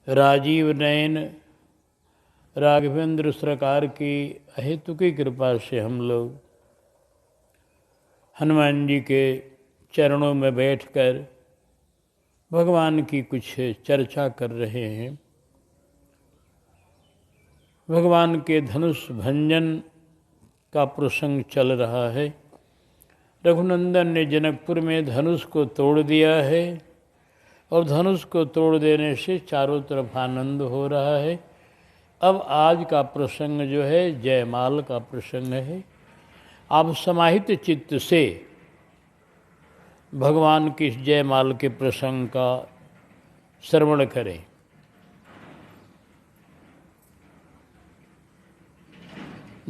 राजीव नयन राघवेंद्र सरकार की अहेतुकी कृपा से हम लोग हनुमान जी के चरणों में बैठकर भगवान की कुछ चर्चा कर रहे हैं। भगवान के धनुष भंजन का प्रसंग चल रहा है। रघुनंदन ने जनकपुर में धनुष को तोड़ दिया है और धनुष को तोड़ देने से चारों तरफ आनंद हो रहा है। अब आज का प्रसंग जो है जयमाल का प्रसंग है। आप समाहित चित्त से भगवान की इस जयमाल के प्रसंग का श्रवण करें।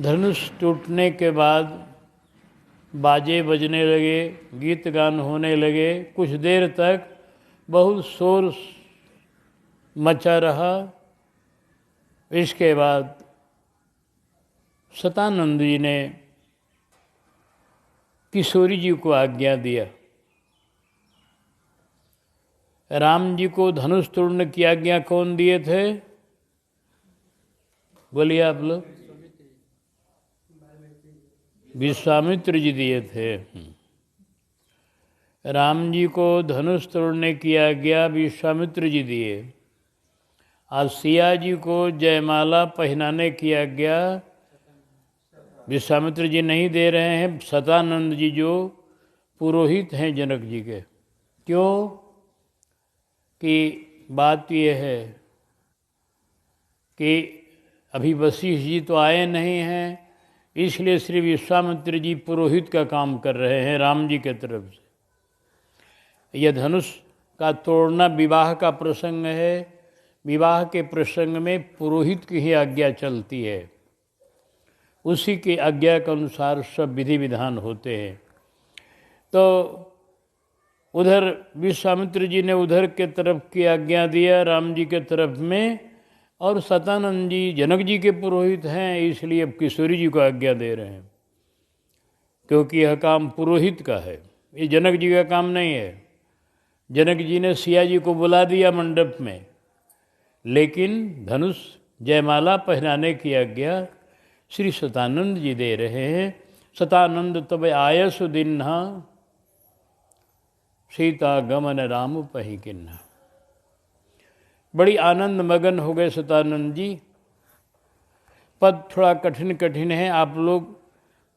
धनुष टूटने के बाद बाजे बजने लगे, गीत गान होने लगे। कुछ देर तक बहुत शोर मचा रहा। इसके बाद सतानंद जी ने किशोरी जी को आज्ञा दिया। राम जी को धनुष तोड़ने की आज्ञा कौन दिए थे? बोलिए आप लोग। विश्वामित्र जी दिए थे। राम जी को धनुष तोड़ने की आज्ञा विश्वामित्र जी दिए। आज सिया जी को जयमाला पहनाने की आज्ञा विश्वामित्र जी नहीं दे रहे हैं, सतानंद जी जो पुरोहित हैं जनक जी के। क्यों कि बात यह है कि अभी वशिष्ठ जी तो आए नहीं हैं, इसलिए श्री विश्वामित्र जी पुरोहित का काम कर रहे हैं राम जी के तरफ से। यह धनुष का तोड़ना विवाह का प्रसंग है। विवाह के प्रसंग में पुरोहित की ही आज्ञा चलती है, उसी की आज्ञा के अनुसार सब विधि विधान होते हैं। तो उधर विश्वामित्र जी ने उधर के तरफ की आज्ञा दिया राम जी के तरफ में, और सतानंद जी जनक जी के पुरोहित हैं, इसलिए अब किशोरी जी को आज्ञा दे रहे हैं, क्योंकि यह काम पुरोहित का है, ये जनक जी का काम नहीं है। जनक जी ने सिया जी को बुला दिया मंडप में, लेकिन धनुष जयमाला पहनाने की आज्ञा श्री सतानंद जी दे रहे हैं। सतानंद तब आयसु दिन्हा सीता गमन राम पही किन्हा। बड़ी आनंद मगन हो गए सतानंद जी। पद थोड़ा कठिन कठिन है, आप लोग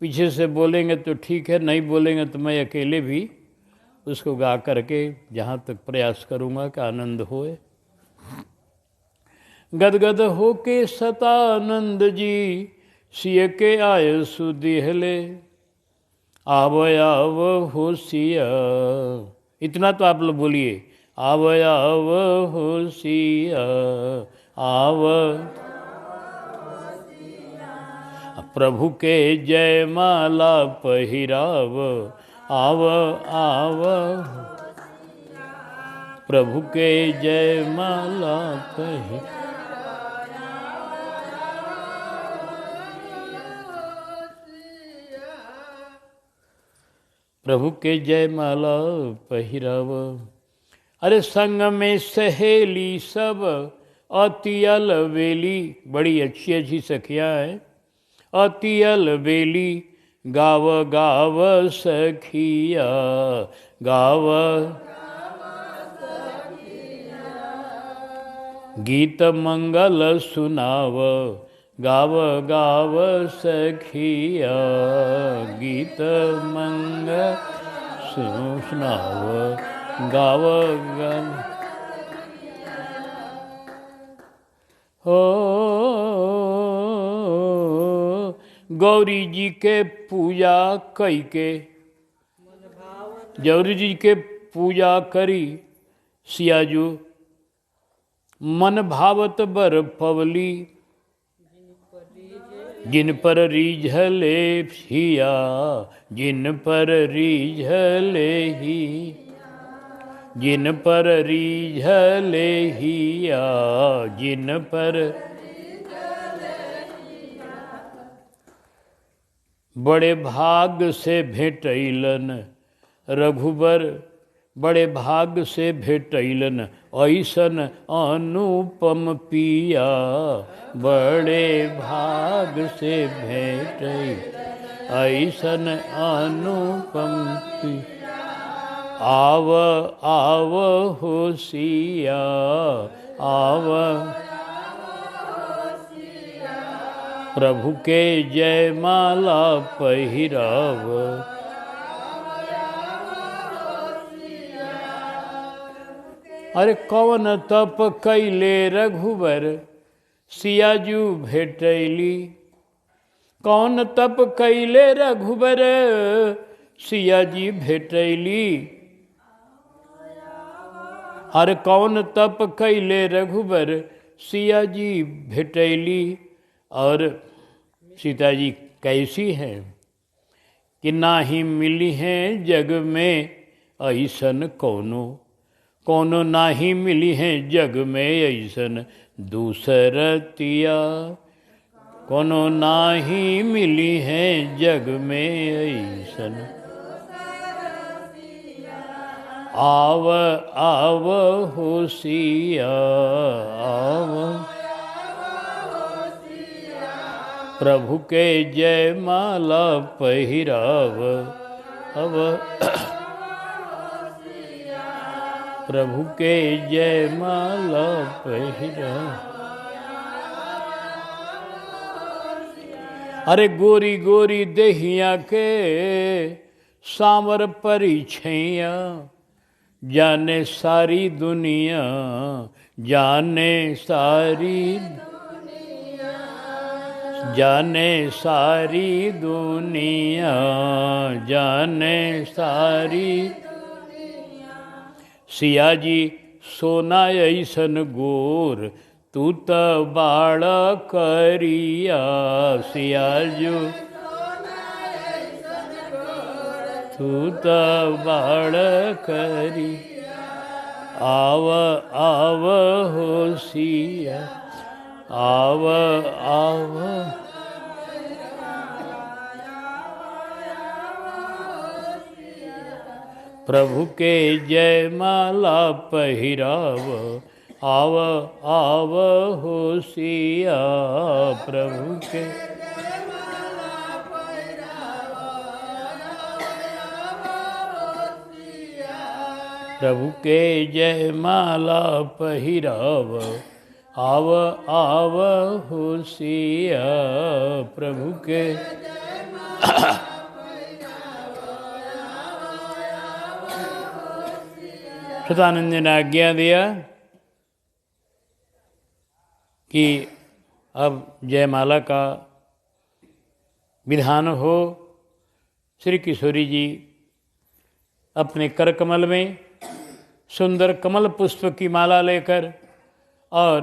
पीछे से बोलेंगे तो ठीक है, नहीं बोलेंगे तो मैं अकेले भी उसको गा करके जहाँ तक प्रयास करूँगा कि आनंद होए। गदगद हो के सतानंद जी सिय के आय सुदिहले, आव आव हो सिया। इतना तो आप लोग बोलिए, आव आव हो सिया, आव प्रभु के जयमाला पहिराव, आव आव प्रभु के जयमाला पहिराव। प्रभु के जयमाला पहिराव। अरे संग में सहेली सब अति अलबेली, बड़ी अच्छी अच्छी सखियाँ हैं। अति अलबेली गाव गाव सखिया, गाव गीत मंगल सुनाव, गाव गाव सखिया, गीत मंगल सुनाव, गाव गाव। हो गौरी जी के पूजा कई के, गौरी जी के पूजा करी सियाजू, मन भावत बर पवली, जिन पर रीझले हिया, जिन पर रीझले ही, जिन पर रीझले हिया, जिन पर। बड़े भाग से भेटैलन रघुबर बड़े भाग से भेटैलन ऐसन अनुपम पिया। बड़े भाग से भेटैलन ऐसन अनुपम पिया। आव आव होशिया आव प्रभु के जयमाला पहिराव। अरे कौन तप कैले रघुबर सियाजू भेटैली। कौन तप कैले रघुबर सियाजी भेटैली। अरे कौन तप कैले रघुबर सियाजी भेटैली। और सीता जी कैसी हैं कि ना ही मिली हैं जग में ऐसन कोनो। कोनो ना ही मिली हैं जग में ऐसन दूसरतिया। कोनो ना ही मिली हैं जग में ऐसन। आव आव होशिया आव प्रभु के जयमाला पहिराव। अब प्रभु के जयमाला पहिराव। अरे गोरी गोरी देहिया के सांवर परिछैया। जाने सारी दुनिया जाने सारी जाने सारी दुनिया जाने सारी। सियाजी सोना ऐसन गोर तू त बाड़ करिया। सियाजू तू त बाड़ करी। आव आव होशिया आव आव प्रभु के जयमाला पहिराव। आव आव होशिया प्रभु के प्रभु के जयमाला पहिराव। आव आव होशिया प्रभु के। सदानंद ने आज्ञा दिया कि अब जयमाला का विधान हो। श्री किशोरी जी अपने कर कमल में सुंदर कमल पुष्प की माला लेकर और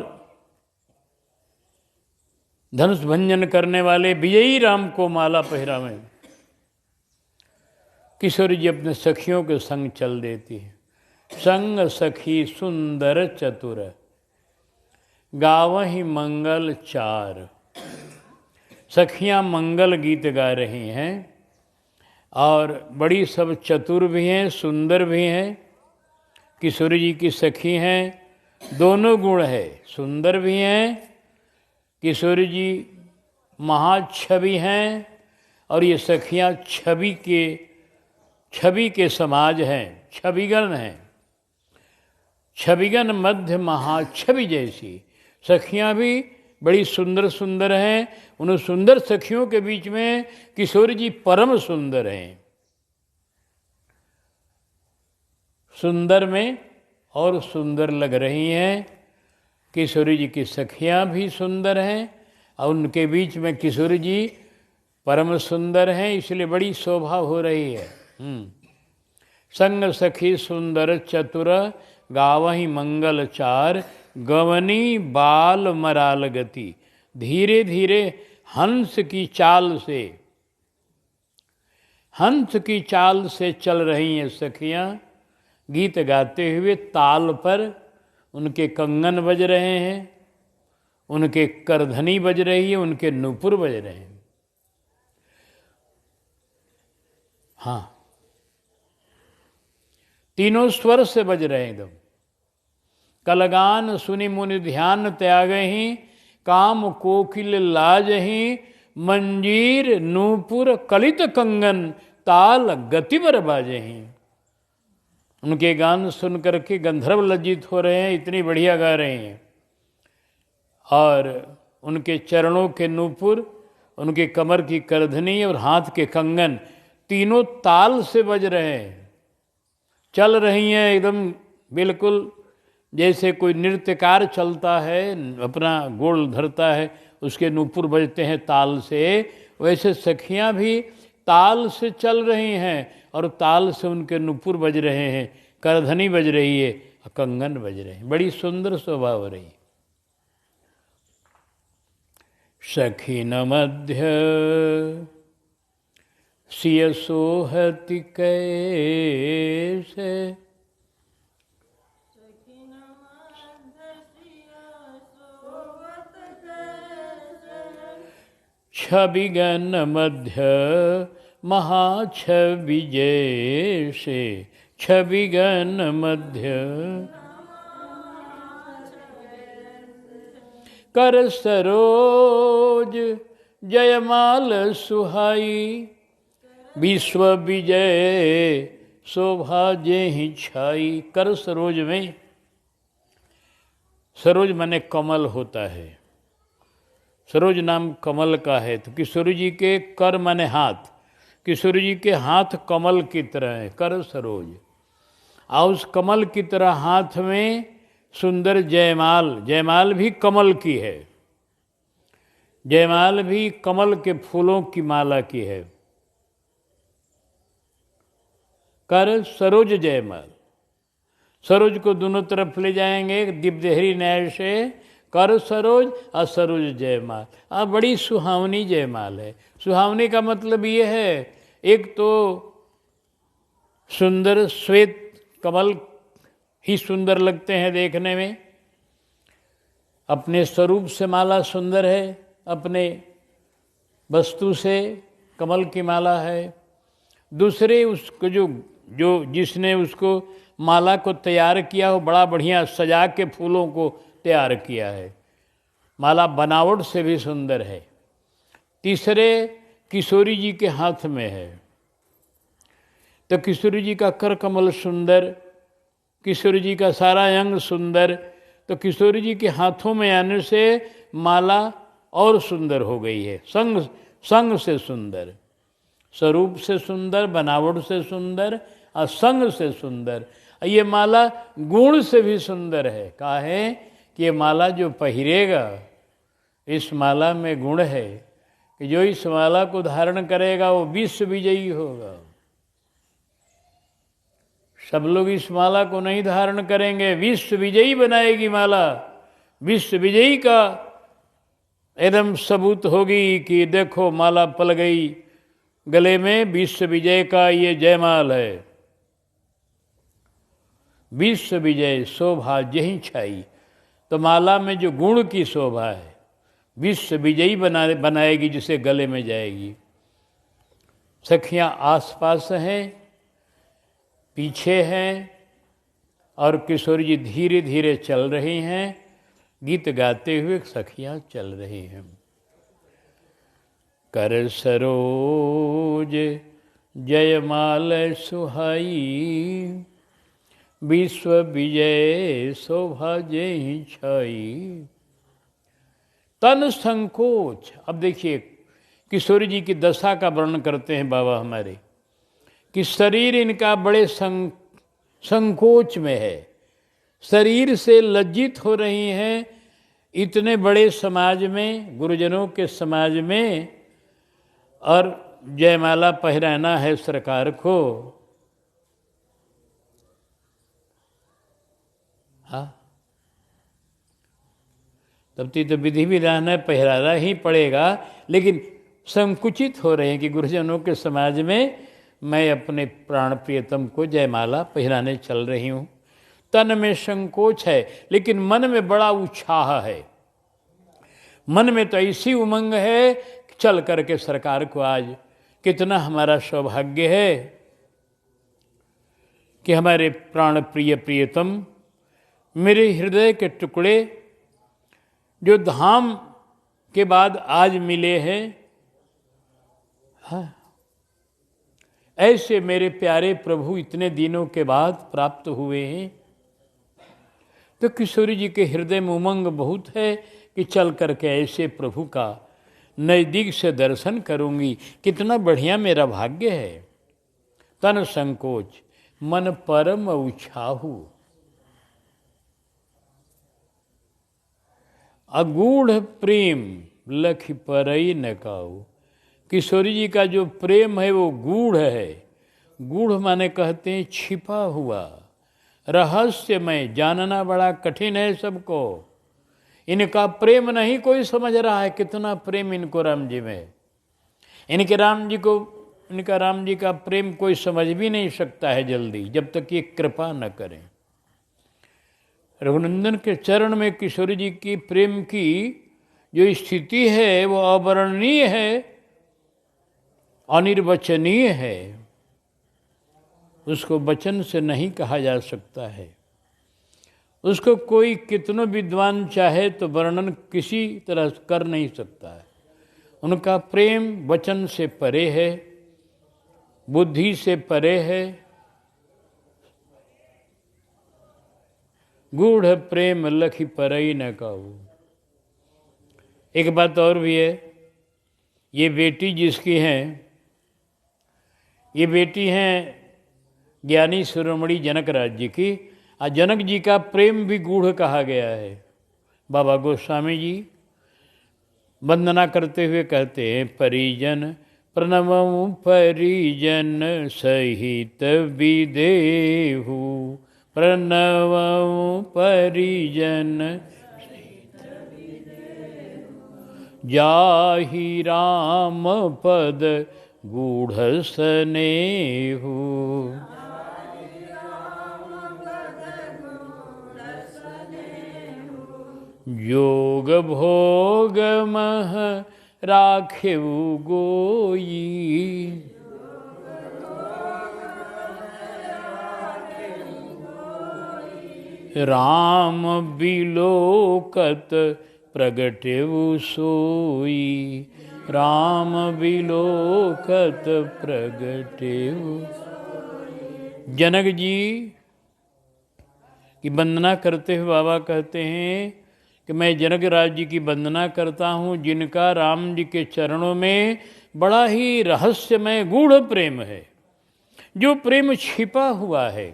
धनुष भंजन करने वाले विजयी राम को माला पहिरावें। किशोरी जी अपने सखियों के संग चल देती है। संग सखी सुंदर चतुर गावहि मंगल चार। सखियां मंगल गीत गा रही हैं और बड़ी सब चतुर भी हैं सुंदर भी हैं। किशोरी जी की सखी हैं, दोनों गुण है, सुंदर भी हैं। किशोरी जी महाछवि हैं और ये सखियां छवि के समाज हैं, छविगण हैं। छविगण मध्य महाछवि जैसी सखियां भी बड़ी सुंदर सुंदर हैं। उन सुंदर सखियों के बीच में किशोरी जी परम सुंदर हैं। सुंदर में और सुंदर लग रही हैं। किशोरी जी की सखियां भी सुंदर हैं और उनके बीच में किशोरी जी परम सुंदर हैं, इसलिए बड़ी शोभा हो रही है। संग सखी सुंदर चतुर गावहि मंगल चार। गवनी बाल मराल गति। धीरे धीरे हंस की चाल से चल रही हैं सखियां। गीत गाते हुए ताल पर उनके कंगन बज रहे हैं, उनके करधनी बज रही है, उनके नूपुर बज रहे हैं। हाँ, तीनों स्वर से बज रहे हैं एकदम। कलगान सुनि मुनि ध्यान त्यागहि, काम कोकिल लाजहि, मंजीर नूपुर कलित कंगन, ताल गति बर बाजहि। उनके गान सुन करके गंधर्व लज्जित हो रहे हैं, इतनी बढ़िया गा रहे हैं। और उनके चरणों के नूपुर, उनके कमर की करधनी और हाथ के कंगन तीनों ताल से बज रहे हैं, चल रही हैं एकदम बिल्कुल जैसे कोई नृत्यकार चलता है, अपना गोल धरता है, उसके नूपुर बजते हैं ताल से, वैसे सखियां भी ताल से चल रही हैं और ताल से उनके नूपुर बज रहे हैं, करधनी बज रही है, कंगन बज रहे हैं। बड़ी सुंदर शोभा हो रही। सखिन मध्य सिय सोहति कैसे, छविगन मध्य महाछवि जैसे, छविगन मध्य कर सरोज जयमाल सुहाई, विश्व विजय शोभा जेहि छाई। कर सरोज में, सरोज माने कमल होता है, सरोज नाम कमल का है। तो किशोर जी के कर माने हाथ, किशोर जी के हाथ कमल की तरह है, कर सरोज। और उस कमल की तरह हाथ में सुंदर जयमाल, जयमाल भी कमल की है, जयमाल भी कमल के फूलों की माला की है। कर सरोज जयमाल, सरोज को दोनों तरफ ले जाएंगे दीपदेहरी न्याय से, कर सरोज और सरोज जयमाल। बड़ी सुहावनी जयमाल है। सुहावनी का मतलब ये है, एक तो सुंदर श्वेत कमल ही सुंदर लगते हैं देखने में, अपने स्वरूप से माला सुंदर है, अपने वस्तु से कमल की माला है। दूसरे उसको जो जिसने उसको माला को तैयार किया हो, बड़ा बढ़िया सजा के फूलों को तैयार किया है, माला बनावट से भी सुंदर है। तीसरे किशोरी जी के हाथ में है, तो किशोरी जी का कर कमल सुंदर, किशोरी जी का सारा अंग सुंदर, तो किशोरी जी के हाथों में आने से माला और सुंदर हो गई है। संग से सुंदर, स्वरूप से सुंदर, बनावट से सुंदर और संग से सुंदर। ये माला गुण से भी सुंदर है। कहा है कि ये माला जो पहिरेगा, इस माला में गुण है कि जो इस माला को धारण करेगा वो विश्व विजयी होगा। सब लोग इस माला को नहीं धारण करेंगे, विश्व विजयी बनाएगी माला। विश्व विजयी का एकदम सबूत होगी कि देखो माला पल गई गले में, विश्व विजय का ये जयमाल है। विश्व विजय शोभा जहीं छाई, तो माला में जो गुण की शोभा है विश्व विजयी बनाएगी, जिसे गले में जाएगी। सखियां आसपास हैं, पीछे हैं, और किशोर जी धीरे धीरे चल रही हैं, गीत गाते हुए सखियां चल रही हैं। कर सरोज जयमाल सुहाई, विश्व विजय शोभा जेहि छाई। तन संकोच। अब देखिए किशोरी जी की दशा का वर्णन करते हैं बाबा हमारे, कि शरीर इनका बड़े संकोच में है, शरीर से लज्जित हो रही हैं। इतने बड़े समाज में, गुरुजनों के समाज में, और जयमाला पहराना है सरकार को। हाँ, तब तो विधि विधान है, पहराना ही पड़ेगा, लेकिन संकुचित हो रहे हैं कि गुरुजनों के समाज में मैं अपने प्राण प्रियतम को जयमाला पहराने चल रही हूँ। तन में संकोच है, लेकिन मन में बड़ा उत्साह है। मन में तो ऐसी उमंग है कि चल करके सरकार को आज, कितना हमारा सौभाग्य है कि हमारे प्राण प्रिय प्रियतम, मेरे हृदय के टुकड़े जो धाम के बाद आज मिले हैं, हाँ, ऐसे मेरे प्यारे प्रभु इतने दिनों के बाद प्राप्त हुए हैं। तो किशोरी जी के हृदय में उमंग बहुत है कि चल करके ऐसे प्रभु का नज़दीक से दर्शन करूंगी। कितना बढ़िया मेरा भाग्य है। तन संकोच मन परम उछाहू, अगूढ़ प्रेम लख परई न काऊ। किशोरी जी का जो प्रेम है वो गूढ़ है। गूढ़ माने कहते हैं छिपा हुआ, रहस्यमय, जानना बड़ा कठिन है सबको। इनका प्रेम नहीं कोई समझ रहा है, कितना प्रेम इनको राम जी में। इनके राम जी को, इनका राम जी का प्रेम कोई समझ भी नहीं सकता है जल्दी, जब तक ये कृपा न करें। रघुनंदन के चरण में किशोरी जी की प्रेम की जो स्थिति है वो अवर्णनीय है, अनिर्वचनीय है। उसको वचन से नहीं कहा जा सकता है। उसको कोई कितनो विद्वान चाहे तो वर्णन किसी तरह कर नहीं सकता है। उनका प्रेम वचन से परे है, बुद्धि से परे है। गूढ़ प्रेम लखी परई न काऊ। एक बात और भी है, ये बेटी जिसकी है, ये बेटी हैं ज्ञानी शिरोमणि जनक राज जी की। और जनक जी का प्रेम भी गूढ़ कहा गया है। बाबा गोस्वामी जी वंदना करते हुए कहते हैं, परिजन प्रणवं परिजन सहित विदेहु, प्रणवं परिजन जाहि राम पद गूढ़ स्नेहु। योग भोग मह राखेउ गोई, राम बिलोकत प्रगटेउ सोई, राम बिलोकत प्रगटेउ। जनक जी की वंदना करते हुए बाबा कहते हैं कि मैं जनक राज जी की वंदना करता हूँ, जिनका राम जी के चरणों में बड़ा ही रहस्यमय गूढ़ प्रेम है। जो प्रेम छिपा हुआ है,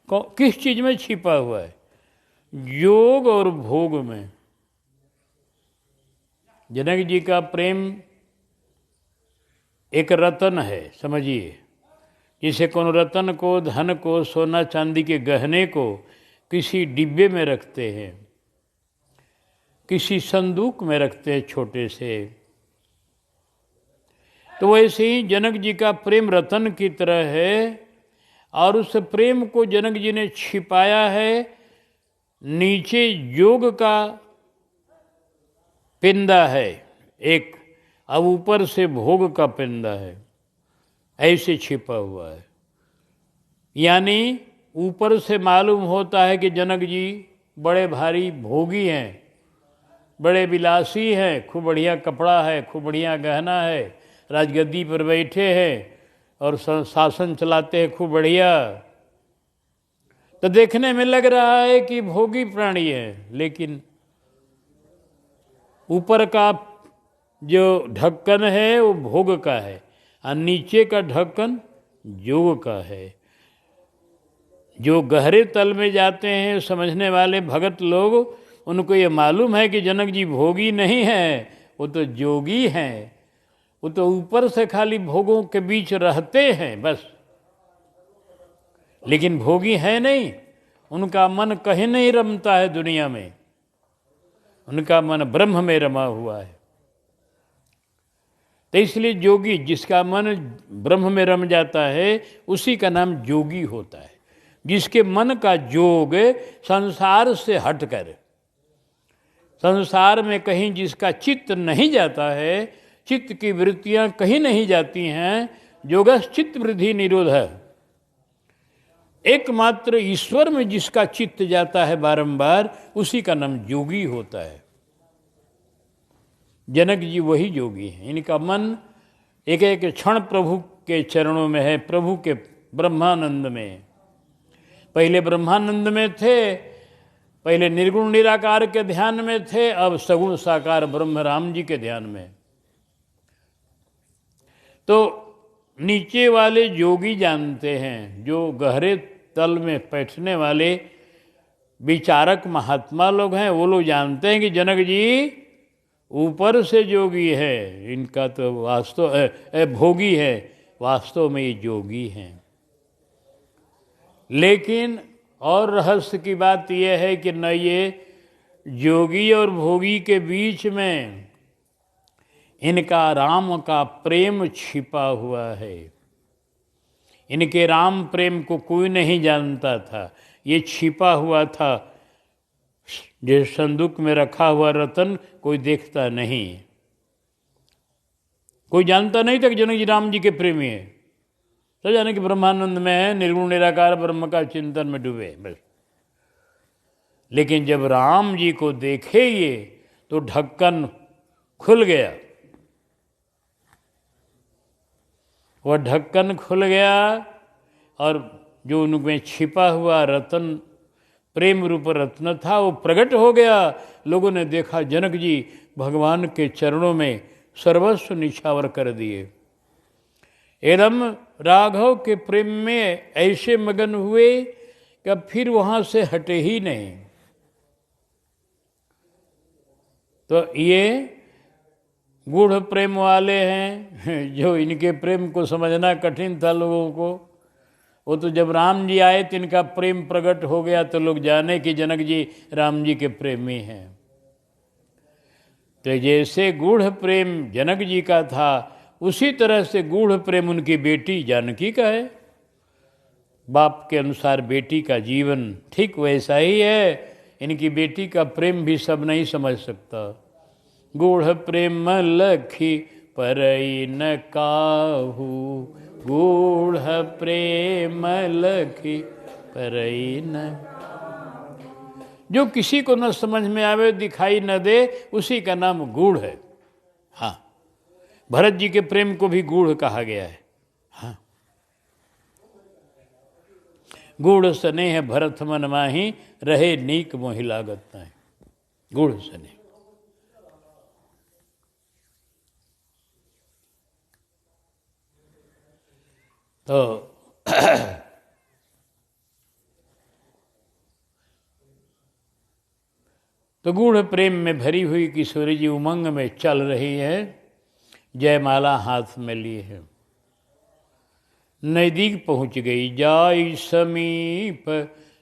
किस चीज़ में छिपा हुआ है? योग और भोग में। जनक जी का प्रेम एक रतन है, समझिए। जिसे कौन रतन को, धन को, सोना चांदी के गहने को किसी डिब्बे में रखते हैं, किसी संदूक में रखते हैं छोटे से, तो वैसे ही जनक जी का प्रेम रतन की तरह है। और उस प्रेम को जनक जी ने छिपाया है। नीचे योग का पिंदा है एक, अब ऊपर से भोग का पिंदा है, ऐसे छिपा हुआ है। यानी ऊपर से मालूम होता है कि जनक जी बड़े भारी भोगी हैं, बड़े विलासी हैं, खूब बढ़िया कपड़ा है, खूब बढ़िया गहना है, राजगद्दी पर बैठे हैं और शासन चलाते हैं खूब बढ़िया। तो देखने में लग रहा है कि भोगी प्राणी है, लेकिन ऊपर का जो ढक्कन है वो भोग का है और नीचे का ढक्कन योग का है। जो गहरे तल में जाते हैं समझने वाले भगत लोग, उनको ये मालूम है कि जनक जी भोगी नहीं है, वो तो जोगी हैं। वो तो ऊपर से खाली भोगों के बीच रहते हैं बस, लेकिन भोगी है नहीं। उनका मन कहीं नहीं रमता है दुनिया में, उनका मन ब्रह्म में रमा हुआ है। तो इसलिए जोगी, जिसका मन ब्रह्म में रम जाता है उसी का नाम जोगी होता है। जिसके मन का जोग संसार से हटकर, संसार में कहीं जिसका चित्त नहीं जाता है, चित्त की वृत्तियां कहीं नहीं जाती हैं, योगश्चित्त वृद्धि निरोध है। एकमात्र ईश्वर में जिसका चित्त जाता है बारंबार, उसी का नाम योगी होता है। जनक जी वही योगी हैं। इनका मन एक एक क्षण प्रभु के चरणों में है, प्रभु के ब्रह्मानंद में। पहले ब्रह्मानंद में थे, पहले निर्गुण निराकार के ध्यान में थे, अब सगुण साकार ब्रह्म राम जी के ध्यान में। तो नीचे वाले योगी जानते हैं, जो गहरे तल में बैठने वाले विचारक महात्मा लोग हैं, वो लोग जानते हैं कि जनक जी ऊपर से योगी है, इनका तो वास्तव भोगी है, वास्तव में ये योगी हैं। लेकिन और रहस्य की बात यह है कि न ये योगी और भोगी के बीच में इनका राम का प्रेम छिपा हुआ है। इनके राम प्रेम को कोई नहीं जानता था, ये छिपा हुआ था। जैसे संदूक में रखा हुआ रतन कोई देखता नहीं, कोई जानता नहीं था कि जनक जी राम जी के प्रेमी है। तो जाने कि ब्रह्मानंद में है, निर्गुण निराकार ब्रह्म का चिंतन में डूबे बस। लेकिन जब राम जी को देखे ये, तो ढक्कन खुल गया। वह ढक्कन खुल गया और जो उनमें छिपा हुआ रतन, प्रेम रूप रत्न था, वो प्रकट हो गया। लोगों ने देखा जनक जी भगवान के चरणों में सर्वस्व निछावर कर दिए। एकदम राघव के प्रेम में ऐसे मगन हुए कि अब फिर वहाँ से हटे ही नहीं। तो ये गूढ़ प्रेम वाले हैं, जो इनके प्रेम को समझना कठिन था लोगों को। वो तो जब राम जी आए तो इनका प्रेम प्रकट हो गया, तो लोग जाने कि जनक जी राम जी के प्रेमी हैं। तो जैसे गूढ़ प्रेम जनक जी का था, उसी तरह से गूढ़ प्रेम उनकी बेटी जानकी का है। बाप के अनुसार बेटी का जीवन ठीक वैसा ही है। इनकी बेटी का प्रेम भी सब नहीं समझ सकता। गूढ़ प्रेम लखी परई न काहू, गूढ़ प्रेम लखी परई न। जो किसी को न समझ में आवे, दिखाई न दे, उसी का नाम गूढ़ है। हाँ, भरत जी के प्रेम को भी गूढ़ कहा गया है। हाँ, गूढ़ स्नेह भरत मन माही, रहे नीक मोहि लागत नहीं। गूढ़ स्नेह। तो गूढ़ प्रेम में भरी हुई किशोरी जी उमंग में चल रही है, जयमाला हाथ में लिए है। नजदीक पहुंच गई, जाई समीप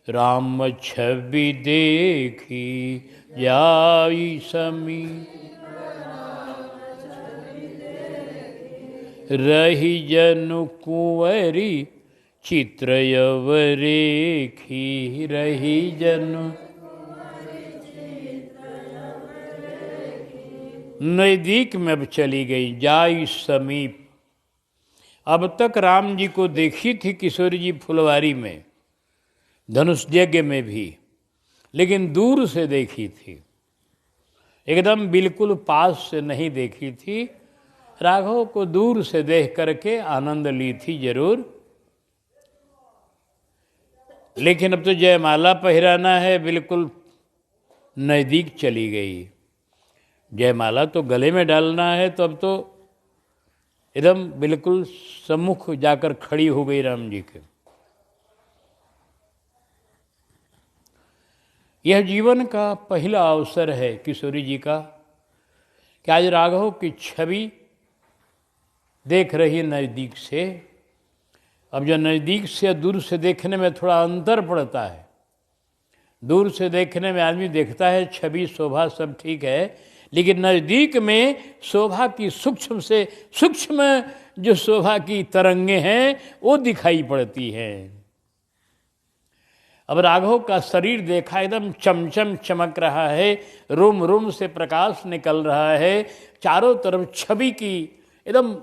राम छवि देखी, जाई समीप रही जनु कुंवरी चित्रयव रेखी, रही जनु। नजदीक में अब चली गई, जाई समीप। अब तक राम जी को देखी थी किशोरी जी फुलवारी में, धनुष यज्ञ में भी, लेकिन दूर से देखी थी, एकदम बिल्कुल पास से नहीं देखी थी। राघव को दूर से देख करके आनंद ली थी जरूर, लेकिन अब तो जयमाला पहराना है, बिल्कुल नज़दीक चली गई। जयमाला तो गले में डालना है, तो अब तो एकदम बिल्कुल सम्मुख जाकर खड़ी हो गई राम जी के। यह जीवन का पहला अवसर है किशोरी जी का कि आज राघव की छवि देख रही नज़दीक से। अब जो नज़दीक से दूर से देखने में थोड़ा अंतर पड़ता है। दूर से देखने में आदमी देखता है छवि शोभा सब ठीक है, लेकिन नज़दीक में शोभा की सूक्ष्म से सूक्ष्म जो शोभा की तरंगे हैं वो दिखाई पड़ती हैं। अब राघव का शरीर देखा, एकदम चमचम चमक रहा है, रोम रोम से प्रकाश निकल रहा है, चारों तरफ छवि की एकदम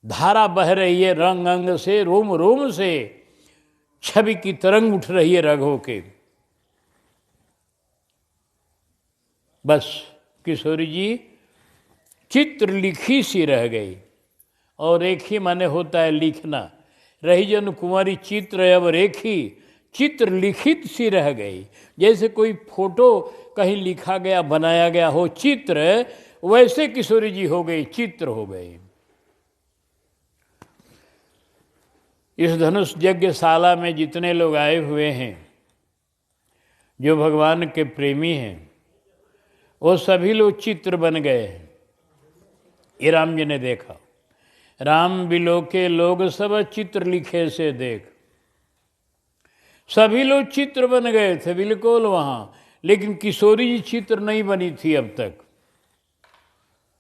धारा बह रही है, रंग अंग से रोम रोम से छवि की तरंग उठ रही है रग होके। बस किशोरी जी चित्र लिखी सी रह गई, और रेखी माने होता है लिखना। रही जन कुंवारी चित्र अब रेखी, चित्र लिखित सी रह गई। जैसे कोई फोटो कहीं लिखा गया बनाया गया हो चित्र, वैसे किशोरी जी हो गई, चित्र हो गई। इस धनुष यज्ञशाला में जितने लोग आए हुए हैं जो भगवान के प्रेमी हैं, वो सभी लोग चित्र बन गए हैं। ये राम जी ने देखा। राम बिलो के लोग सब चित्र लिखे से देख। सभी लोग चित्र बन गए थे बिल्कुल वहाँ, लेकिन किशोरी जी चित्र नहीं बनी थी अब तक।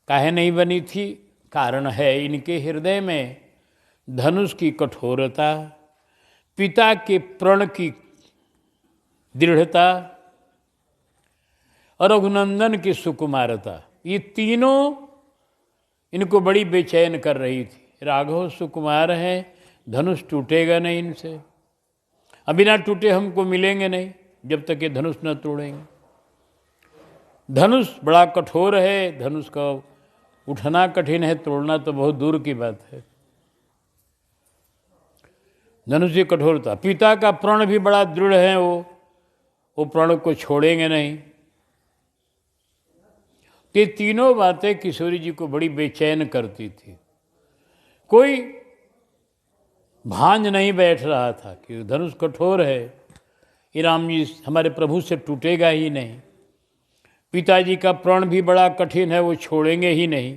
काहे नहीं बनी थी? कारण है इनके हृदय में धनुष की कठोरता, पिता के प्रण की दृढ़ता और रघुनंदन की सुकुमारता, ये तीनों इनको बड़ी बेचैन कर रही थी। राघव सुकुमार हैं, धनुष टूटेगा नहीं इनसे, अब बिना टूटे हमको मिलेंगे नहीं जब तक ये धनुष न तोड़ेंगे। धनुष बड़ा कठोर है, धनुष का उठना कठिन है, तोड़ना तो बहुत दूर की बात है। धनुष की कठोरता, पिता का प्रण भी बड़ा दृढ़ है, वो प्रण को छोड़ेंगे नहीं। ये तीनों बातें किशोरी जी को बड़ी बेचैन करती थी। कोई भांज नहीं बैठ रहा था कि धनुष कठोर है, ये राम जी हमारे प्रभु से टूटेगा ही नहीं। पिताजी का प्रण भी बड़ा कठिन है, वो छोड़ेंगे ही नहीं,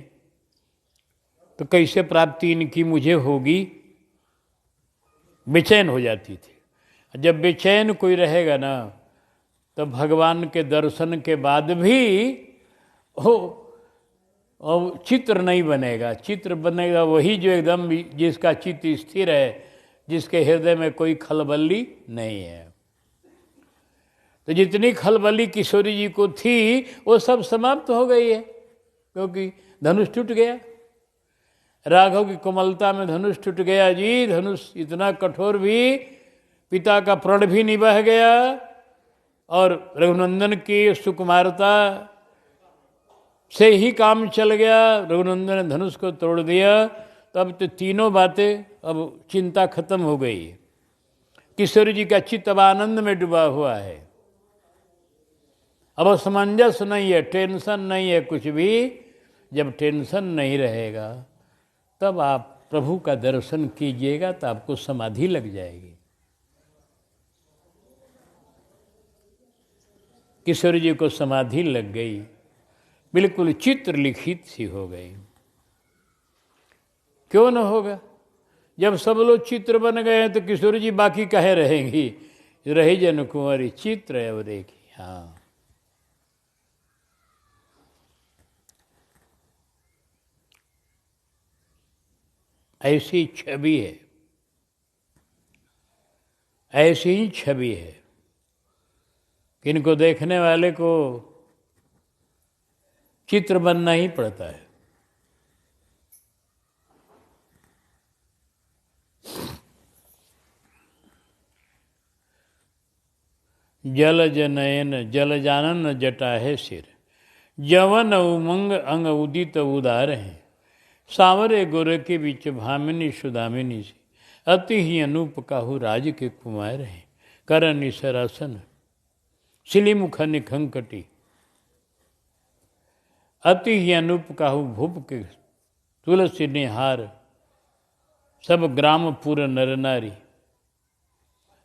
तो कैसे प्राप्ति इनकी मुझे होगी? बेचैन हो जाती थी। जब बेचैन कोई रहेगा ना, तो भगवान के दर्शन के बाद भी हो और चित्र नहीं बनेगा। चित्र बनेगा वही जो एकदम जिसका चित्त स्थिर है, जिसके हृदय में कोई खलबली नहीं है। तो जितनी खलबली किशोरी जी को थी वो सब समाप्त हो गई है, क्योंकि धनुष टूट गया। राघव की कोमलता में धनुष टूट गया जी। धनुष इतना कठोर भी, पिता का प्रण भी निभा गया, और रघुनंदन की सुकुमारता से ही काम चल गया। रघुनंदन ने धनुष को तोड़ दिया। तब तो तीनों बातें, अब चिंता खत्म हो गई। किशोरी जी का चित्त अब आनंद में डूबा हुआ है। अब असमंजस नहीं है, टेंशन नहीं है कुछ भी। जब टेंशन नहीं रहेगा तब आप प्रभु का दर्शन कीजिएगा तो आपको समाधि लग जाएगी। किशोरी जी को समाधि लग गई, बिल्कुल चित्र लिखित सी हो गई। क्यों न होगा? जब सब लोग चित्र बन गए हैं तो किशोरी जी बाकी कहे रहेंगी? रही जन कुंवरी चित्र अब देखी। हाँ, ऐसी छवि है, ऐसी ही छवि है कि इनको देखने वाले को चित्र बनना ही पड़ता है। जल जनयन जल जानन जटाहे सिर, जवन उमंग अंग उदित उदार हैं। सांवरे गोरे के बीच भामिनी सुदामिनी से, अति ही अनूप काहू राज के कुमार हैं। कर निसरासन सिलिमुख निखंकटी, अति ही अनूप काहू भूप के तुलसी निहार। सब ग्रामपुर नर नारी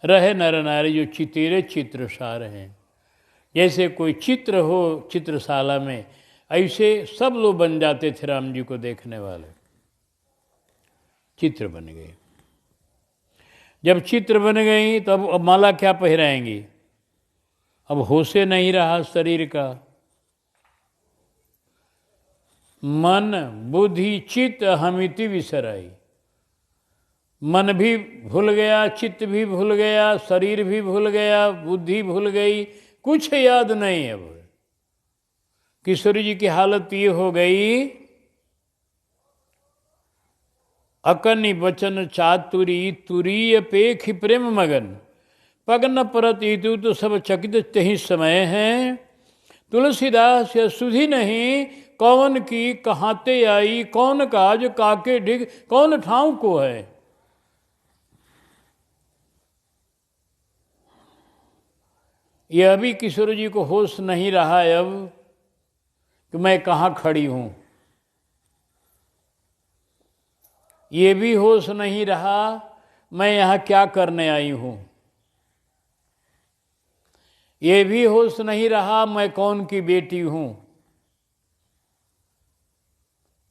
रहे, नर नारी जो चितेरे चित्रसार हैं। जैसे कोई चित्र हो चित्रशाला में, ऐसे सब लोग बन जाते थे राम जी को देखने वाले। चित्र बन गए। जब चित्र बन गई तो अब माला क्या पहराएंगी? अब होशे नहीं रहा शरीर का। मन बुद्धि चित्त हमिति विसराई। मन भी भूल गया, चित्त भी भूल गया, शरीर भी भूल गया, बुद्धि भूल गई, कुछ याद नहीं है। अब किशोरी जी की हालत ये हो गई, अकनि वचन चातुरी तुरीय पेख प्रेम मगन, पग न परत इतु तो सब चकित तही समय है। तुलसीदास या सुधी नहीं, कौन की कहाते आई, कौन काज काके ढिग, कौन ठाव को है। यह अभी किशोर जी को होश नहीं रहा है अब कि मैं कहाँ खड़ी हूँ। ये भी होश नहीं रहा मैं यहाँ क्या करने आई हूँ। ये भी होश नहीं रहा मैं कौन की बेटी हूँ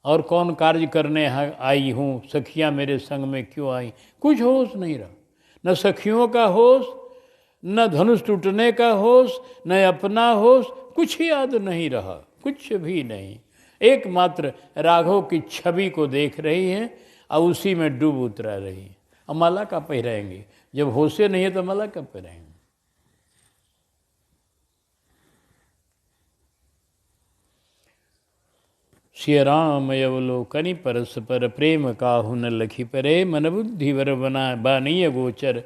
और कौन कार्य करने आई हूँ। सखियाँ मेरे संग में क्यों आई, कुछ होश नहीं रहा। न सखियों का होश, न धनुष टूटने का होश, न अपना होश, कुछ याद नहीं रहा, कुछ भी नहीं। एकमात्र राघव की छवि को देख रही है और उसी में डूब उतरा रही है। अब माला का पहराएंगे, जब होशे नहीं है तो माला का पहराएंगे। श्री राम अवलोकनि परस्पर, प्रेम काहु न लखी परे, मन बुद्धि वर बना बानीय गोचर,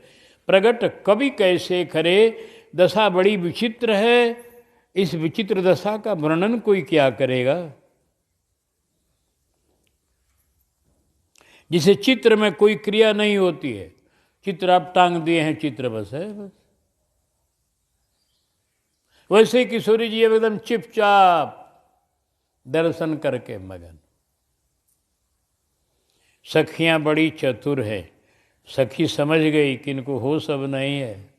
प्रगट कवि कैसे करे, दशा बड़ी विचित्र है। इस विचित्र दशा का वर्णन कोई क्या करेगा। जिसे चित्र में कोई क्रिया नहीं होती है, चित्र आप टांग दिए हैं, चित्र बस है बस। वैसे किशोरी जी एकदम चुपचाप दर्शन करके मगन। सखियां बड़ी चतुर है, सखी समझ गई कि इनको होश अब नहीं है,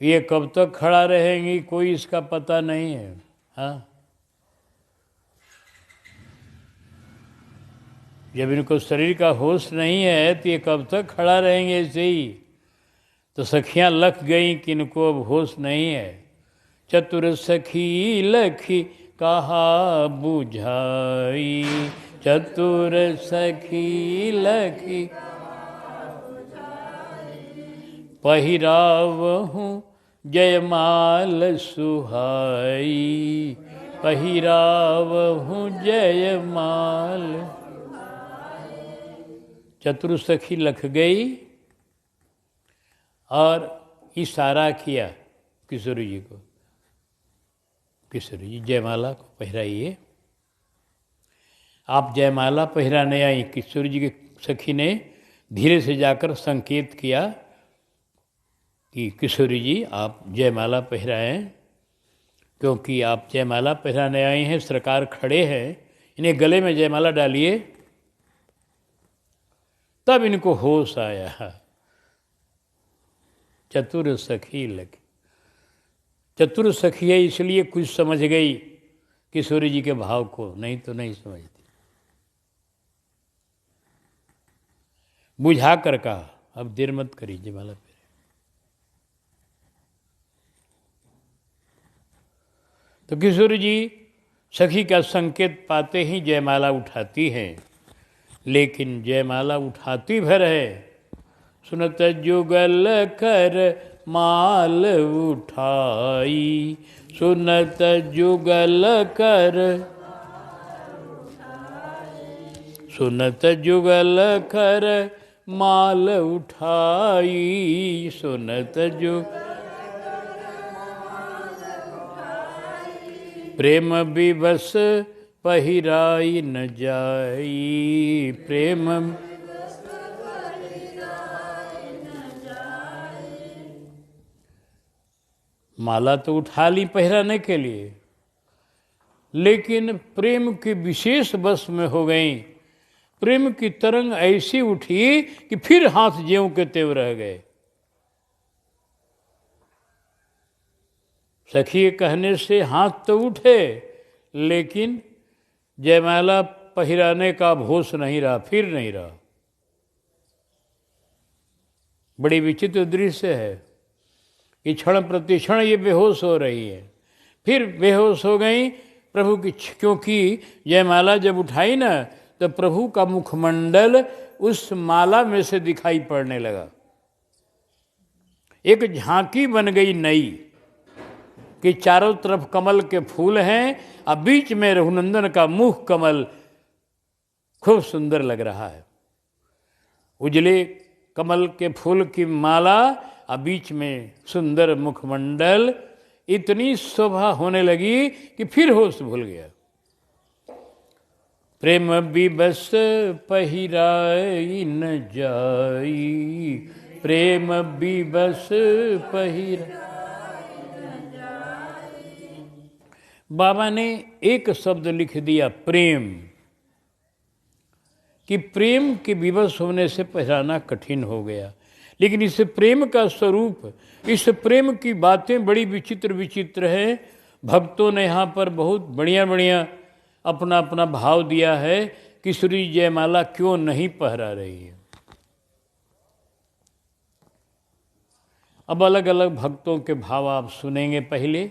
ये कब तक खड़ा रहेंगी कोई इसका पता नहीं है। हाँ, जब इनको शरीर का होश नहीं है तो ये कब तक खड़ा रहेंगे ऐसे ही। तो सखियां लख गई कि इनको अब होश नहीं है। चतुर सखी लखी कहा बुझाई, चतुर सखी लखी पहिरावहूँ जयमाल सुहाई, पहिरावहूँ जयमाल। चतुर सखी लख गई और इशारा किया किशोरी जी को, किशोरी जी जयमाला को पहराइए। आप जयमाला पहराने आई। किशोरी जी की सखी ने धीरे से जाकर संकेत किया कि किशोरी जी आप जयमाला पहराएं, क्योंकि आप जयमाला पहराने आए हैं, सरकार खड़े हैं, इन्हें गले में जयमाला डालिए। तब इनको होश आया। चतुर सखी लगी, चतुर सखी है इसलिए कुछ समझ गई किशोरी जी के भाव को, नहीं तो नहीं समझती। बुझा कर कहा अब देर मत करिए, जयमाला पे। तो किशोरी जी सखी का संकेत पाते ही जयमाला उठाती हैं, लेकिन जयमाला उठाती भर है। सुनत जुगल कर माल उठाई, सुनत जुगल कर, सुनत जुगल कर माल उठाई, सुनत जुगल प्रेम विवश पहिराई न जाई, प्रेम माला तो उठा ली पहराने के लिए, लेकिन प्रेम के विशेष बस में हो गई। प्रेम की तरंग ऐसी उठी कि फिर हाथ ज्यों के त्यों रह गए। सखी कहने से हाथ तो उठे, लेकिन जयमाला पहिराने का होश नहीं रहा, फिर नहीं रहा। बड़ी विचित्र दृश्य है कि क्षण प्रति क्षण ये बेहोश हो रही है, फिर बेहोश हो गई प्रभु की, क्योंकि जयमाला जब उठाई ना तो प्रभु का मुखमंडल उस माला में से दिखाई पड़ने लगा। एक झांकी बन गई नई कि चारों तरफ कमल के फूल हैं और बीच में रघुनंदन का मुख कमल खूब सुंदर लग रहा है। उजले कमल के फूल की माला और बीच में सुंदर मुखमंडल, इतनी शोभा होने लगी कि फिर होश भूल गया। प्रेम विबस पहिराई न जाई, प्रेम विबस पहिरा। बाबा ने एक शब्द लिख दिया प्रेम, कि प्रेम के विवश होने से पहचाना कठिन हो गया। लेकिन इस प्रेम का स्वरूप, इस प्रेम की बातें बड़ी विचित्र विचित्र हैं। भक्तों ने यहाँ पर बहुत बढ़िया बढ़िया अपना अपना भाव दिया है कि श्री जयमाला क्यों नहीं पहरा रही है। अब अलग अलग भक्तों के भाव आप सुनेंगे। पहले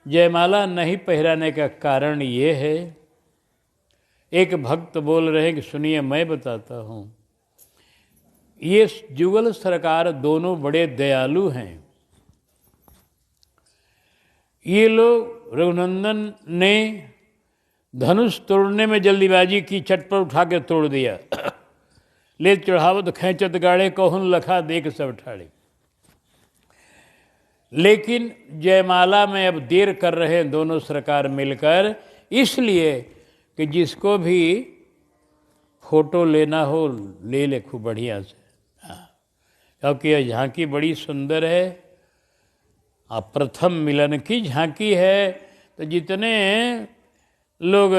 जयमाला नहीं पहराने का कारण ये है, एक भक्त बोल रहे हैं कि सुनिए मैं बताता हूँ। ये जुगल सरकार दोनों बड़े दयालु हैं। ये लोग रघुनंदन ने धनुष तोड़ने में जल्दीबाजी की, चटपट उठा के तोड़ दिया। ले चढ़ावत खेचत गाड़े कहुन लखा देख सब ठाड़े। लेकिन जयमाला में अब देर कर रहे हैं दोनों सरकार मिलकर, इसलिए कि जिसको भी फोटो लेना हो ले ले खूब बढ़िया से। क्योंकि यह झांकी बड़ी सुंदर है, अब प्रथम मिलन की झांकी है। तो जितने लोग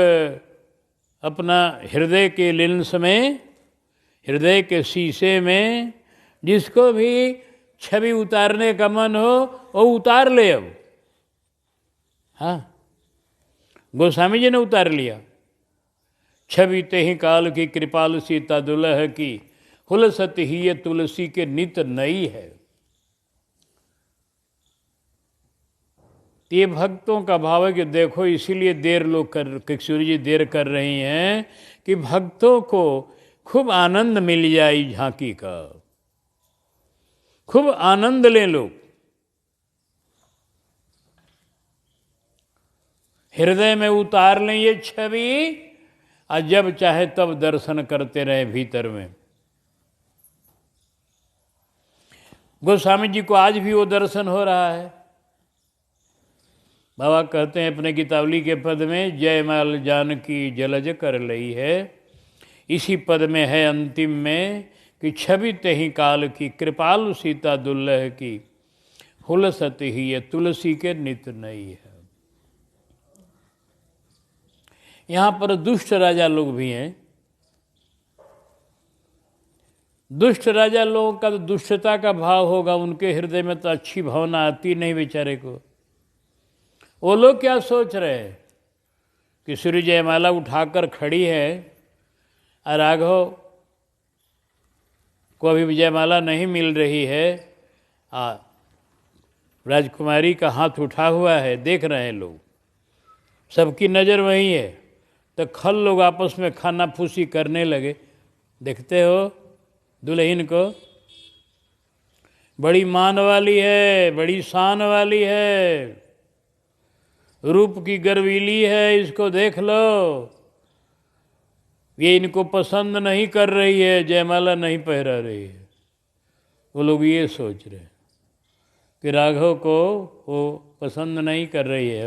अपना हृदय के लेंस में, हृदय के शीशे में जिसको भी छवि उतारने का मन हो वो उतार ले। अब हाँ, गोस्वामी जी ने उतार लिया। छवि तेहि काल की कृपाल सीता दुलह की, हुलसत ही ये तुलसी के नित नई है। ये भक्तों का भाव है कि देखो, इसीलिए देर लोग किशोरी जी देर कर रही हैं कि भक्तों को खूब आनंद मिल जाए झांकी का, खूब आनंद लें लोग। हृदय में उतार लें ये छवि और जब चाहे तब दर्शन करते रहे भीतर में। गोस्वामी जी को आज भी वो दर्शन हो रहा है। बाबा कहते हैं अपने कितावली के पद में, जयमाल जानकी जलज कर लई है। इसी पद में है अंतिम में कि छवि तेहि काल की कृपालु सीता दुल्लह की, हुलसत ही ये तुलसी के नित नई है। यहाँ पर दुष्ट राजा लोग भी हैं। दुष्ट राजा लोगों का तो दुष्टता का भाव होगा, उनके हृदय में तो अच्छी भावना आती नहीं बेचारे को। वो लोग क्या सोच रहे हैं कि श्री जयमाला उठाकर खड़ी है और राघव को अभी जयमाला नहीं मिल रही है, राजकुमारी का हाथ उठा हुआ है, देख रहे हैं लोग, सबकी नज़र वहीं है। तो खल लोग आपस में खाना फूसी करने लगे। देखते हो दुल्हन को, बड़ी मान वाली है, बड़ी शान वाली है, रूप की गर्वीली है, इसको देख लो। ये इनको पसंद नहीं कर रही है, जयमाला नहीं पहरा रही है। वो लोग ये सोच रहे कि राघव को वो पसंद नहीं कर रही है,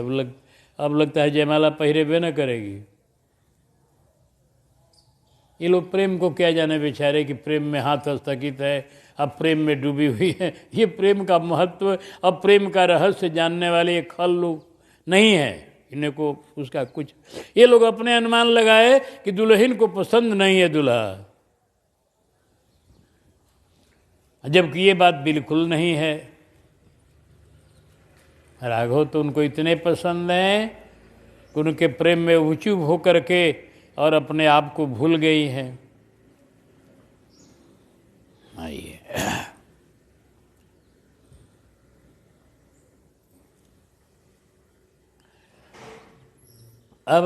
अब लगता है जयमाला पहरे भी न करेगी। ये लोग प्रेम को क्या जाने बेचारे कि प्रेम में हाथ स्थगित है, अब प्रेम में डूबी हुई है। ये प्रेम का महत्व, अब प्रेम का रहस्य जानने वाले ये खल लोग नहीं है। इन्हें को उसका कुछ, ये लोग अपने अनुमान लगाए कि दुल्हन को पसंद नहीं है दूल्हा, जबकि ये बात बिल्कुल नहीं है। राघव तो उनको इतने पसंद हैं कि उनके प्रेम में उचूब होकर के और अपने आप को भूल गई हैं। आइए, अब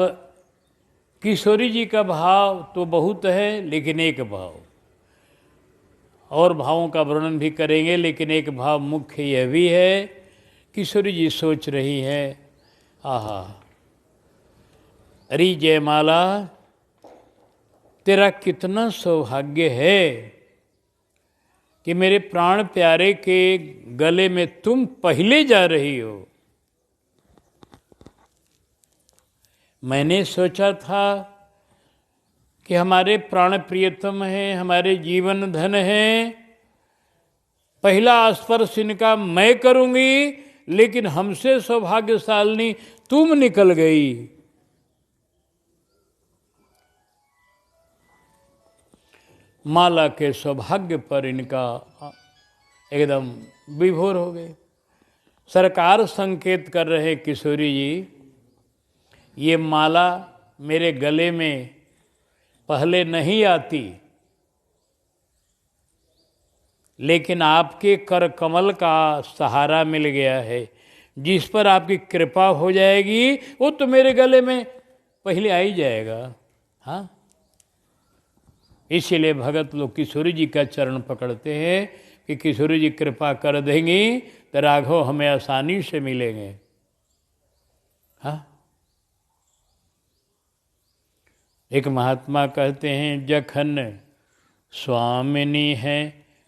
किशोरी जी का भाव तो बहुत है, लेकिन एक भाव, और भावों का वर्णन भी करेंगे, लेकिन एक भाव मुख्य यह भी है। किशोरी जी सोच रही है, आहा अरे जयमाला, तेरा कितना सौभाग्य है कि मेरे प्राण प्यारे के गले में तुम पहले जा रही हो। मैंने सोचा था कि हमारे प्राण प्रियतम हैं, हमारे जीवन धन हैं, पहला स्पर्श इनका मैं करूंगी, लेकिन हमसे सौभाग्यशालिनी तुम निकल गई। माला के सौभाग्य पर इनका एकदम विभोर हो गए। सरकार संकेत कर रहे किशोरी जी, ये माला मेरे गले में पहले नहीं आती, लेकिन आपके कर कमल का सहारा मिल गया है, जिस पर आपकी कृपा हो जाएगी वो तो मेरे गले में पहले आ ही जाएगा। हाँ, इसीलिए भगत लोग किशोरी जी का चरण पकड़ते हैं कि किशोरी जी कृपा कर देंगी तो राघव हमें आसानी से मिलेंगे। हाँ, एक महात्मा कहते हैं, जखन स्वामिनी है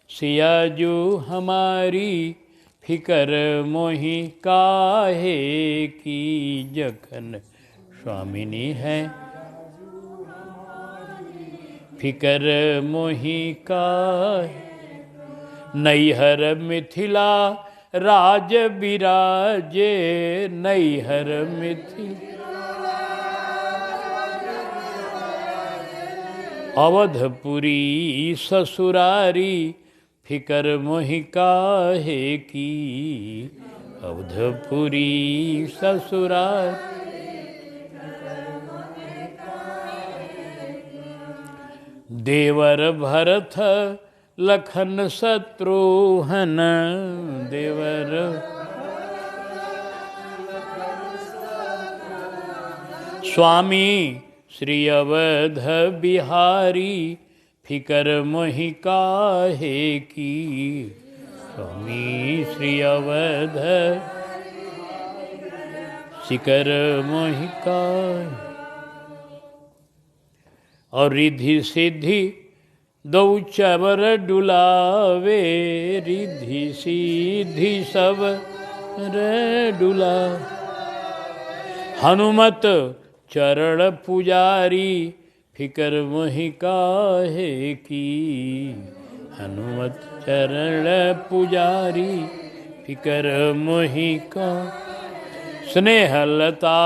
सियाजू हमारी, फिकर मोहि काहे की। जखन स्वामिनी है फिकर मोहि काहे, नैहर मिथिला राज बिराजे। नैहर मिथिला अवधपुरी ससुरारी, फिकर मोहि काहे की। अवधपुरी ससुरारी, देवर भरत लखन शत्रुघ्न। देवर स्वामी श्री अवध बिहारी, फिकर मोहि काहे की। स्वामी श्री अवध फिकर मोहि काहे। और रिद्धि सिद्धि दो चवर डुलावे, रिद्धि सिद्धि सब डुला। हनुमत चरण पुजारी, फिकर मोहि काहे की। हनुमत चरण पुजारी, फिकर मोहि का। स्नेहलता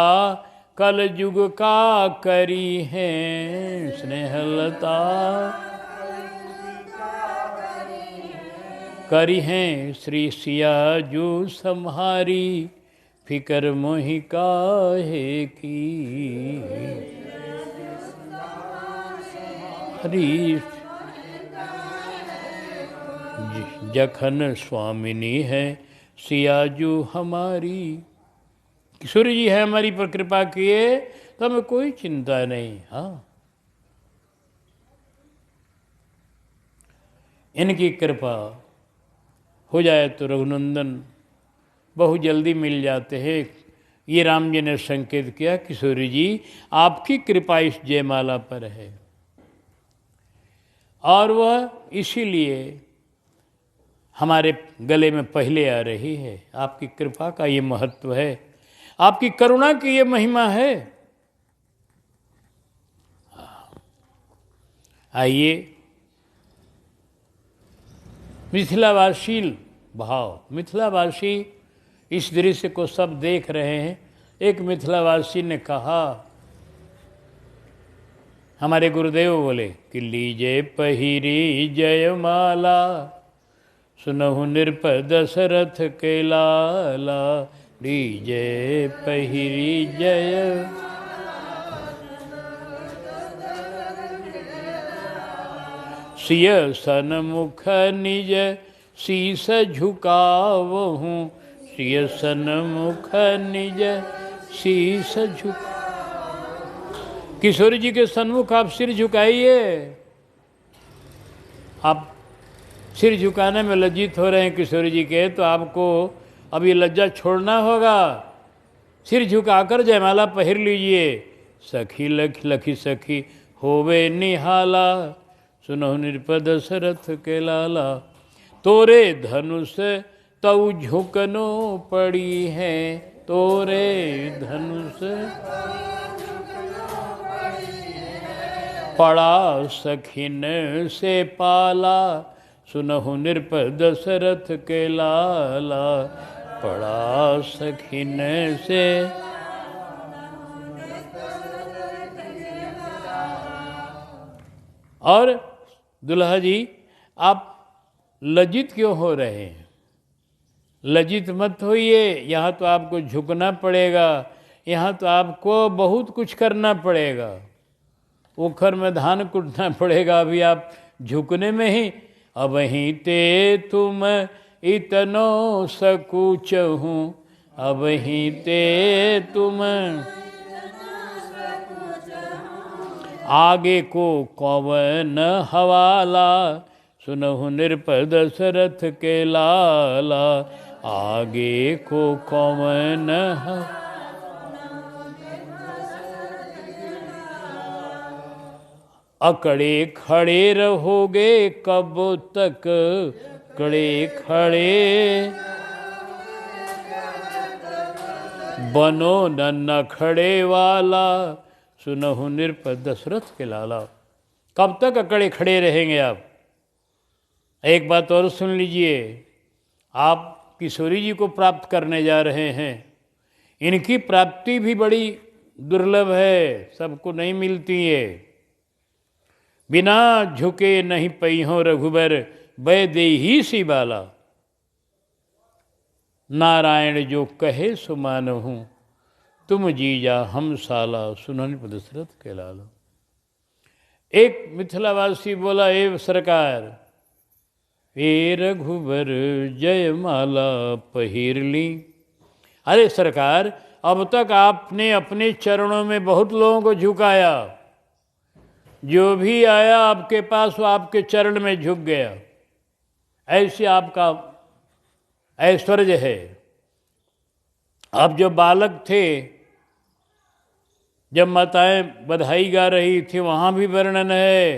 कल युग का करी है, स्नेहलता करी हैं श्री सियाजू सम्हारी, फिकर मोहि काहे की। हरी जखन स्वामिनी है सियाजू हमारी। किशोरी जी है हमारी पर कृपा किए तो हमें कोई चिंता नहीं। हाँ, इनकी कृपा हो जाए तो रघुनंदन बहुत जल्दी मिल जाते हैं। ये राम जी ने संकेत किया, किशोरी जी आपकी कृपा इस जयमाला पर है, और वह इसीलिए हमारे गले में पहले आ रही है। आपकी कृपा का ये महत्व है, आपकी करुणा की ये महिमा है। आइए, मिथिलावासी भाव, मिथिलावासी इस दृश्य को सब देख रहे हैं। एक मिथिलावासी ने कहा, हमारे गुरुदेव बोले कि लीजे पहिरी जयमाला, सुनहु नृप दशरथ के लाला। लीजे पहिरी जय, सिय सन्मुख निज शीस झुकावहूँ। सिय सन्मुख निज शीस झुक। किशोरी जी के सन्मुख आप सिर झुकाइए। आप सिर झुकाने में लज्जित हो रहे हैं किशोरी जी के, तो आपको अब ये लज्जा छोड़ना होगा। सिर झुकाकर जयमाला पहन लीजिए, सखी लख लखी सखी होवे निहाला, सुनहु नृप दशरथ के लाला। तोरे धनुष तऊ झुकनो पड़ी है, तोरे धनुष पड़ा सखिन से पाला, सुनहु नृप दशरथ के लाला। पड़ा सखिन से और दुल्हा जी आप लज्जित क्यों हो रहे हैं? लज्जित मत होइए, यहाँ तो आपको झुकना पड़ेगा, यहाँ तो आपको बहुत कुछ करना पड़ेगा। पोखर में धान कुटना पड़ेगा, अभी आप झुकने में ही। अब ही ते तुम इतनो सकुच हूँ, अब ही ते तुम आगे को कौवन हवाला, सुनहु नृप दशरथ के लाला। आगे को कौवन अकड़े खड़े रहोगे कब तक, कड़े खड़े बनो न खड़े वाला, सुनहु नृप दशरथ के लाला। कब तक अकड़े खड़े रहेंगे आप? एक बात और सुन लीजिए, आप किशोरी जी को प्राप्त करने जा रहे हैं। इनकी प्राप्ति भी बड़ी दुर्लभ है, सबको नहीं मिलती है। बिना झुके नहीं पैहों रघुबर, बैदेही सी बाला। नारायण जो कहे सो मानहूँ, तुम जीजा हम साला, सुनहु नृप दशरथ के लाला। एक मिथिलावासी बोला, ए सरकार, ए रघुबर जयमाला पहिर ली। अरे सरकार, अब तक आपने अपने चरणों में बहुत लोगों को झुकाया, जो भी आया आपके पास वो आपके चरण में झुक गया। ऐसे आपका ऐश्वर्य है। आप जो बालक थे, जब माताएं बधाई गा रही थी, वहाँ भी वर्णन है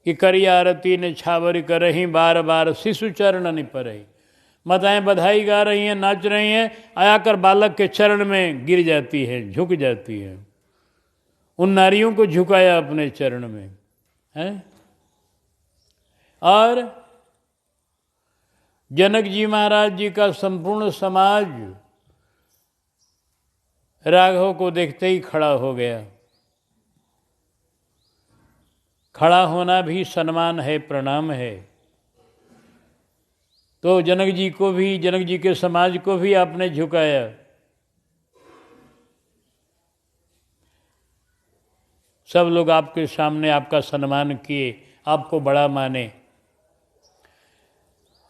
कि करी आरती ने छावर करही, बार बार शिशु चरण निपरही। माताएं बधाई गा रही हैं, नाच रही हैं, आकर बालक के चरण में गिर जाती हैं, झुक जाती हैं। उन नारियों को झुकाया अपने चरण में है। और जनक जी महाराज जी का संपूर्ण समाज राघव को देखते ही खड़ा हो गया। खड़ा होना भी सम्मान है, प्रणाम है। तो जनक जी को भी, जनक जी के समाज को भी आपने झुकाया। सब लोग आपके सामने आपका सम्मान किए, आपको बड़ा माने।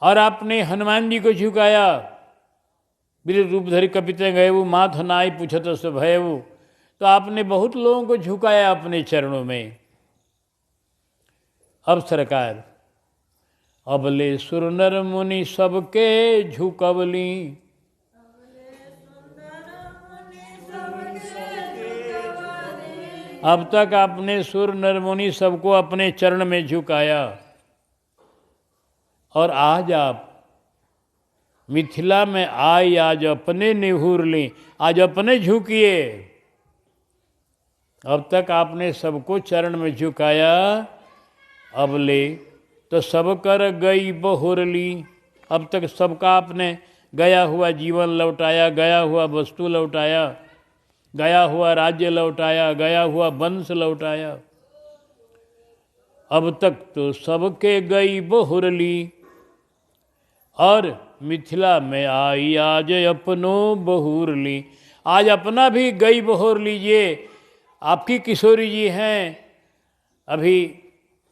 और आपने हनुमान जी को झुकाया। बिल रूप धरि कपिते गए वो, माथ नाई पूछत सो भयऊ। तो आपने बहुत लोगों को झुकाया अपने चरणों में। अब सरकार, अबले सुर नर मुनि सबके झुकवली। अब तक आपने सुर नर मुनि सबको अपने चरण में झुकाया, और आज आप मिथिला में आई, आज अपने निहुर ली, आज अपने झुकिए। अब तक आपने सबको चरण में झुकाया, अब ले तो सब कर गई बहुर ली। अब तक सबका आपने गया हुआ जीवन लौटाया, गया हुआ वस्तु लौटाया, गया हुआ राज्य लौटाया, गया हुआ वंश लौटाया। अब तक तो सबके गई बहुर ली, और मिथिला में आई आज अपनो बहुर ली। आज अपना भी गई बहोर लीजिए। आपकी किशोरी जी हैं, अभी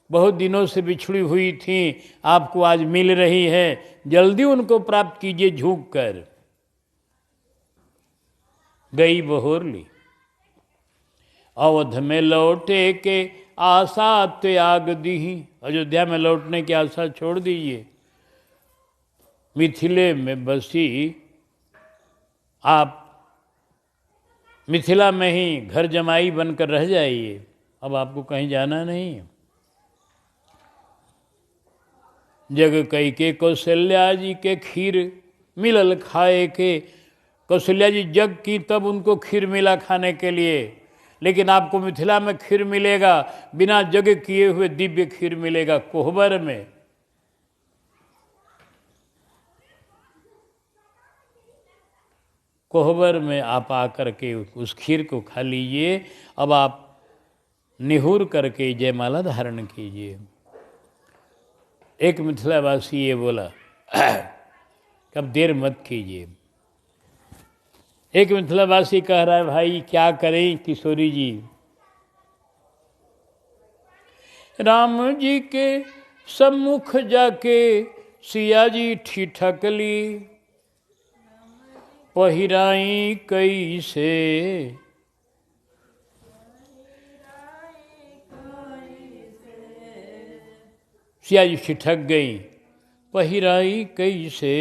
बहुत दिनों से बिछड़ी हुई थी, आपको आज मिल रही है, जल्दी उनको प्राप्त कीजिए झुक कर। गई बहोर ली। अवध में लौटे के आशा त्याग दी। अयोध्या में लौटने की आशा छोड़ दीजिए। मिथिले में बसी आप मिथिला में ही घर जमाई बनकर रह जाइए, अब आपको कहीं जाना नहीं। जग कई के कौशल्या जी के खीर मिलल खाए के। कौशल्या जी जग की तब उनको खीर मिला खाने के लिए, लेकिन आपको मिथिला में खीर मिलेगा, बिना जग किए हुए दिव्य खीर मिलेगा कोहबर में। कोहबर में आप आकर के उस खीर को खा लीजिए। अब आप निहुर करके जयमाला धारण कीजिए। एक मिथिलावासी ये बोला कब देर मत कीजिए। एक मिथिलावासी कह रहा है भाई क्या करें किशोरी जी, राम जी के सम्मुख जाके सिया जी ठिठकली, पहिराई कैसे। सिया जी ठिठक गई, पहिराई कैसे,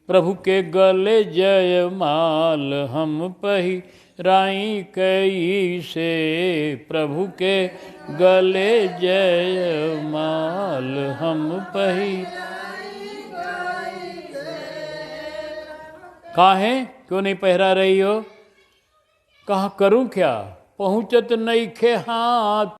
प्रभु के गले जयमाल हम पहिराई कैसे, प्रभु के गले जयमाल हम काहे क्यों नहीं पहरा रही हो? कहा करूं क्या, पहुँचत नहीं खे हाथ